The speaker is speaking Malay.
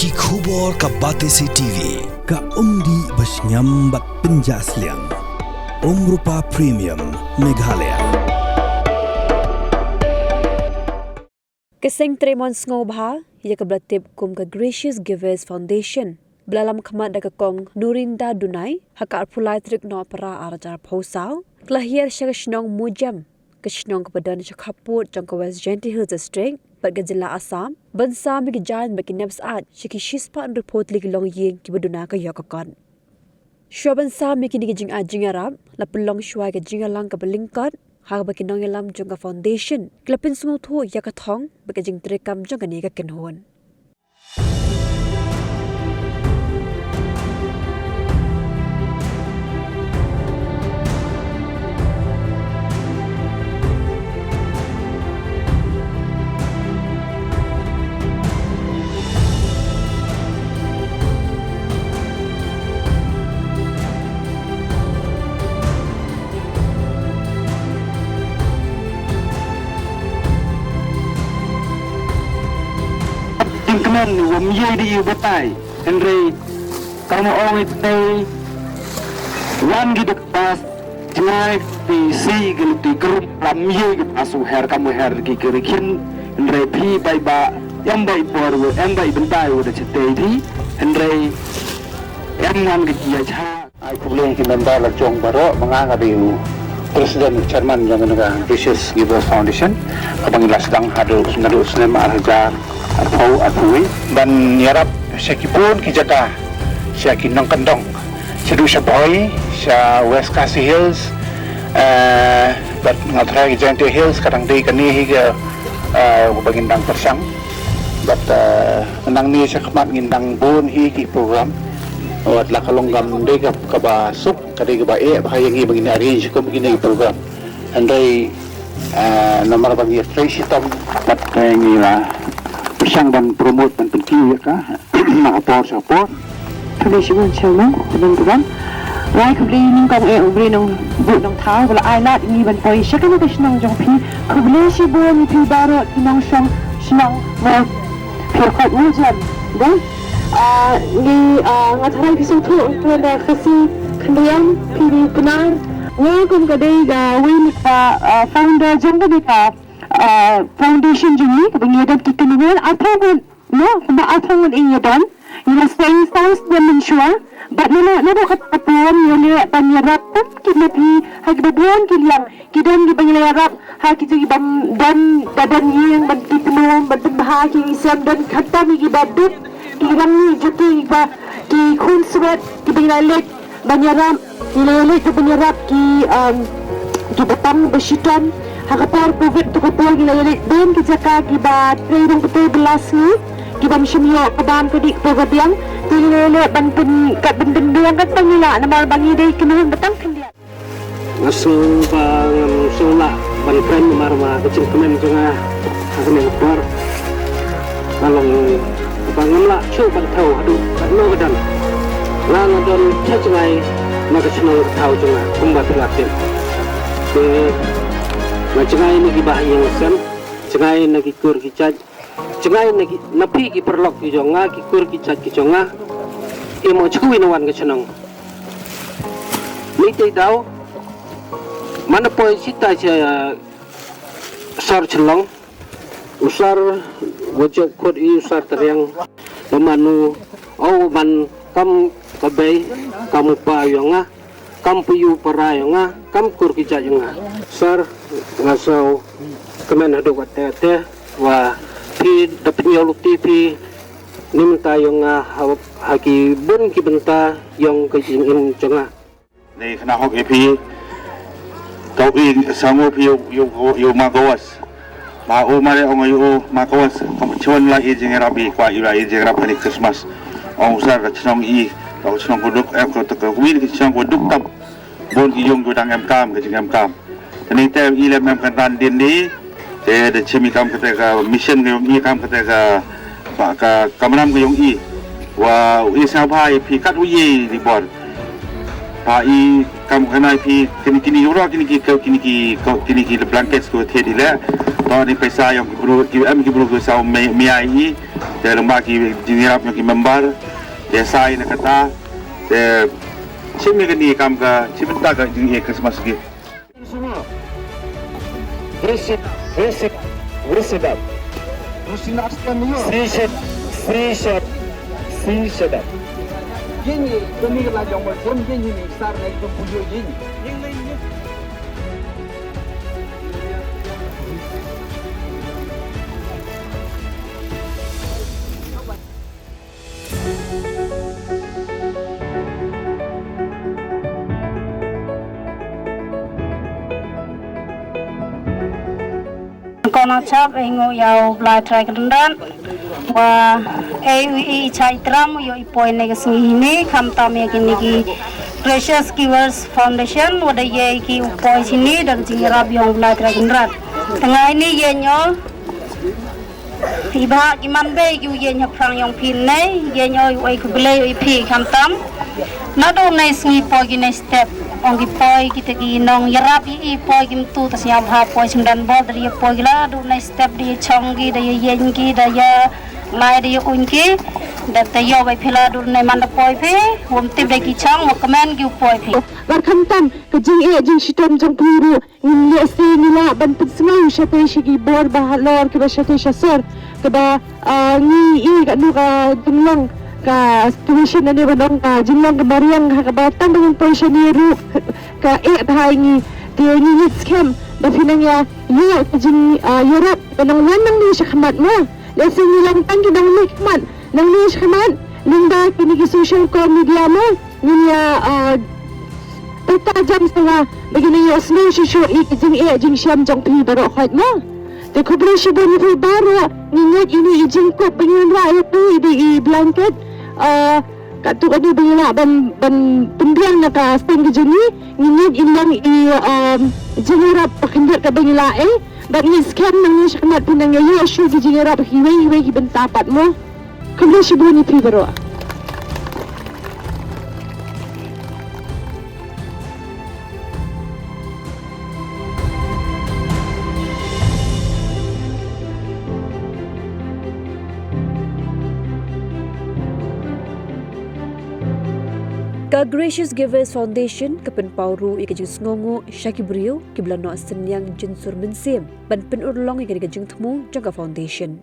Ki khubor ka Batesi TV. Ka umdi basnyambat penjaslian. Rupa Premium Meghalaya. Keseng Tremon Ngobha, ia kebelatip kum ke Gracious Givers Foundation. Belalam kemat daga kong Nurinda Dunai, haka arpulai trik no para arajar pausau, kelahir syakashnong mujam, keshnong kepadan syakaput jangka West Genty Hills District, bagi Jila Assam, bansa migi jalan bagi nebs ad, syaki shispa report ligi long ying ki baduna ka yakakon. Syua bansa migi nigi jing ad jing Arab, lapulong syua ke jing alang ke belingkot, hak bagi nong yalam jangka foundation, kelapin sungu tu yakatong, bagi jing terekam jangka niga kenhon. Kemen wamye di batai Henry kamu orang itu wan gitu pas jenai di si gitu di grup ramye gitu asu her kamu her di kirikin Henry pi bai ba yang bai baru yang bai bentai udah cetai di Henry yang wan gitu ya cah aku boleh kita lah jong baru menganggap Presiden Chairman yang negara Gracious Givers Foundation kepanggil sedang hadir senadu senem arhajar Arpui dan nyarap syakipun kijata syakin nang kendong sedu syaboy sa West Cassie Hills but ngatra Genty Hills kadang di kani higa bagindang persang but nang ni sa kamat ngindang bun hiki program wat la kalonggam de ka ba sup kadi ka ba bahayangi begini arrange ko begini program andai nomor bagi Tracy Tom but ni lah persang dan promote dan penting ya kah support traditional channel teman-teman like beli ning kong beli nang bu nang thau wala ai lat ni ban poi shakana ka shnang jong pi khubli si bo ni pi baro kinang shong shnang ma pir khat mu jam dan ni ngatharai ki su thu da khasi khliam pi punar nga kum ka dei ga wi ka founder jong ka foundation jumi kebanyakan kita ni ataupun no kuma ataupun ini dan ini staying sounds dimension but no kata puan ni panyarap kita pi hak bebuan kiliang kita ni panyarap hak kita dan badan yang bertemu berbahagi isam dan kata ni badut kirang ni jadi ki kun sweat ki panyarap panyarap ni panyarap ki betang bersitan Hakapar COVID tu kapal gila yalik dan kijaka kiba training betul belas ni kiba msyumyo keban kedik pegadiang gila ban pen kat benden yang kata gila nama bangi dei kenuhun betang kendia ngasul bang sula ban friend marma kecil kemen jengah akan yang bar malong bangam la chu ban thau adu no gadan la ngadon chajangai maka chino thau jengah kumba telatin Cengai nagi bahayang sem, cengai nagi kur kicat, cengai nagi napi ki perlok ki jonga ki kur kicat ki jonga, emo cukui nawan ke cenang. Ni tahu mana poin cita saya sar celong, usar wajib kur usar teriang, pemanu, man kam kabai kamu pa yonga. Kam puyu parayonga, kam kur kicat yonga. Sar ngasau kemen hadu kata wa pi dapat nyoluk TV nimta yonga haki bun ki benta yong ke jingin jonga. Ni kena hok epi kau sangu pi yo magawas ma o mare ong yo magawas chon la i jing rabi kwa ira i jing rabi Christmas ong usar ka chong i kau chong koduk ko to ko wi ki chong koduk tam bon ki yong godang em kam ke jing em kam ni te ilem em kan din ni te de chimi kam kata ka mission ke yong i kam kata ka kamram ke yong i wa i sa bhai pi kat wi di bon pa i kam kanai pi kini ura kini blankets ko the di le to ni paisa yang guru ki am ki guru ko sa me ai te rumah ki jinirap yang ki member te sai na kata te simi gani kam ka cimta ka jing ek Christmas ki semua reset Gini, demi kelajang macam gini ni, sar naik ke pulau gini. Kona chap engo yau blai trai kendan wa AUE chaitram yo ipoi nega sini kam tame kini ki Precious Givers Foundation wada ye ki upoi sini dan jingrab yang blai trai kendan tengah ini ye nyo tiba kiman be yu ye nyo prang yang pin nei ye nyo yu ai kubele yu pi kam tam nado nei sini poi gini step ongi poi kita ki nong yarap i poi kim tu tas ya bha poi sindan bol dari poi gila du na step di chongi da yengi da ya lai di unki da ta yo bai phela du na man poi phe hom tip da ki chong mo comment ki poi phe war kham tam ke jing shitom jong puru in le se ni la ban put smau shate shigi bor ba lor ke ba shate shasor ke ba ni i ga nu ga dunglong ka situation na ni banong ka jinglong ka mariang ka batang dengan position ni ru ka thai ni dia ni scam ba pinang ya yo jing Europe banong wanang ni shakmat mo lesen ni lang tang ki dang ni khmat nang ni shakmat linda kini ki social media mo ni ya jam sawa begini yo snow shisho jing sham jong pi baro khait mo te khobre shibo ni pi baro ni ini jing ko pengen ra di blanket katu kadu bingla ban pembiang na ka sting juni nginit ilang jingerap pakindar ka bingla ban ni scam nang ni shakmat pinang yo shu di jingerap hiwe ki bentapat mo khobre shibo ni pi baro Ka Gracious Givers Foundation kepen pauru ika jeng sngongo Shaki Brio kibla no senyang jensur mensim ban pen urlong ika jeng temu jangka foundation.